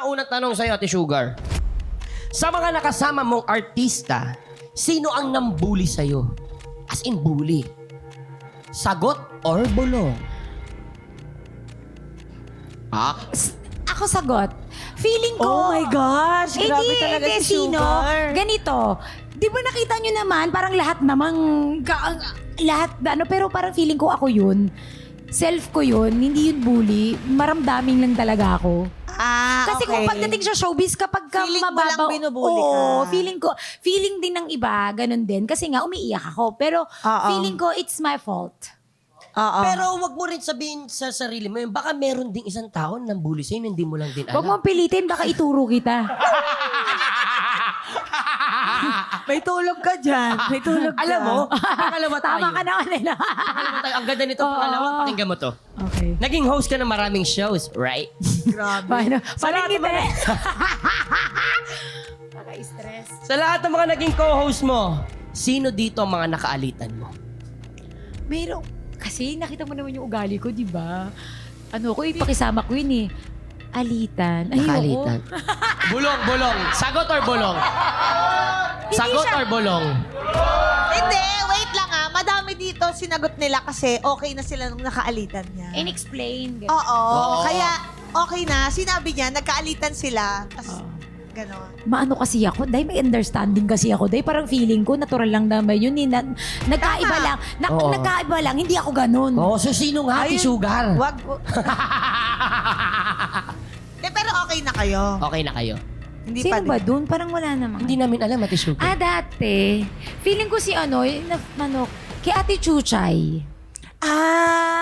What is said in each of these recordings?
pinakaunang tanong sa'yo, Ate Sugar. Sa mga nakasama mong artista, sino ang nambully sa'yo? As in, bully. Sagot or bulong? Ako sagot. Feeling ko... Oh my gosh, grabe talaga si sino? Sugar. Ganito. Di ba nakita nyo naman, parang lahat namang... pero parang feeling ko ako yun. Self ko yun, hindi yun bully. Maramdaming lang talaga ako. Kasi kung pagdating sa showbiz, kapag ka Feeling mo mababaw... lang binubully ka. Oo, feeling din ng iba, ganun din. Kasi nga, umiiyak ako. Pero feeling ko, it's my fault. Pero wag mo rin sabihin sa sarili mo yun, baka meron ding isang tao na bully sa'yo, hindi mo lang din Huwag alam. mong pilitin, baka ituro kita. May tulog ka dyan. May tulog ka. Alam mo, pangalawa tayo. Tama ka naman nila. Pangalawa tayo. Ang ganda nito, pangalawa, pakinggan mo to. Okay. Naging host ka ng maraming shows, right? Grabe. Paano? lahat Parang ng mga- Naka-stress. Sa lahat ng mga naging co-host mo, sino dito ang mga nakaalitan mo? Meron. Kasi nakita mo naman yung ugali ko, di ba? Ano ko, ipakisama ko yun eh. Alitan. Ayoko. Nakaalitan. Bulong. Sagot or bulong? Sagot or bulong? Hindi, wait lang Madami dito sinagot nila kasi okay na sila nung nakaalitan niya. Inexplain. Oo, Oo. kaya okay na. Sinabi niya, nagkaalitan sila. Tapos, gano'n. Maano kasi ako, dahil may understanding kasi ako, dahil parang feeling ko, natural lang naman yun. Nagkaiba lang. Oo. Nagkaiba lang, hindi ako ganun. Oh, so sino nga, Ate Ayun. Sugar? Wag. Pero okay na kayo. Okay na kayo. Hindi Sino pa ba din. dun? Parang wala naman. Hindi namin alam, Ate Sugar. Dati, feeling ko si kay Ate Chuchay.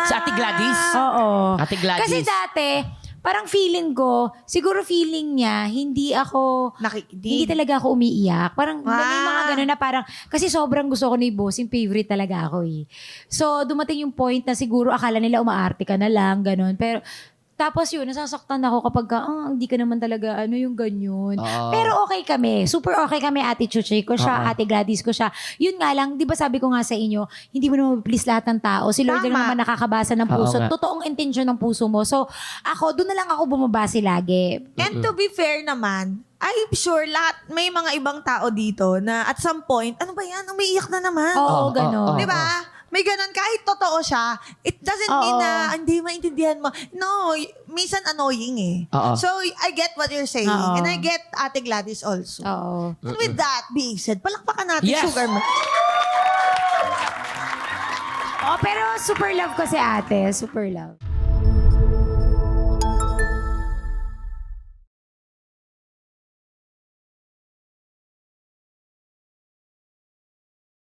Sa Ate Gladys? Oo. Ate Gladys. Kasi dati, parang feeling ko, siguro feeling niya, hindi Nakikinig. talaga ako umiiyak. Parang may mga Ah. gano'n na parang, kasi sobrang gusto ko ni Bossing, favorite talaga ako eh. So, dumating yung point na siguro akala nila umaarte ka na lang, gano'n. Pero, tapos yun, nasasaktan ako kapag hindi ka naman talaga, yung ganyan. Oo. Pero okay kami. Super okay kami, Ate Chuchay ko siya, Oo. Ate Gladys ko siya. Yun nga lang, di ba sabi ko nga sa inyo, hindi mo naman please lahat ng tao. Si Lord lang Tama. naman nakakabasa ng Oo puso. nga. Totoong intensyon ng puso mo. So, ako, doon na lang ako bumabase lagi. And to be fair naman, I'm sure may mga ibang tao dito na at some point, ano ba yan? Umiiyak na naman. Oo, Oo, gano'n. oo, Di ba? May ganun, kahit totoo siya, it doesn't mean Oo. na hindi maintindihan mo. No, minsan annoying eh. Oo. So, I get what you're saying. Oo. And I get Ate Gladys also. Oo. And with that being said, palakpakan natin, Yes. Sugar. Oh, pero super love ko si ate. Super love.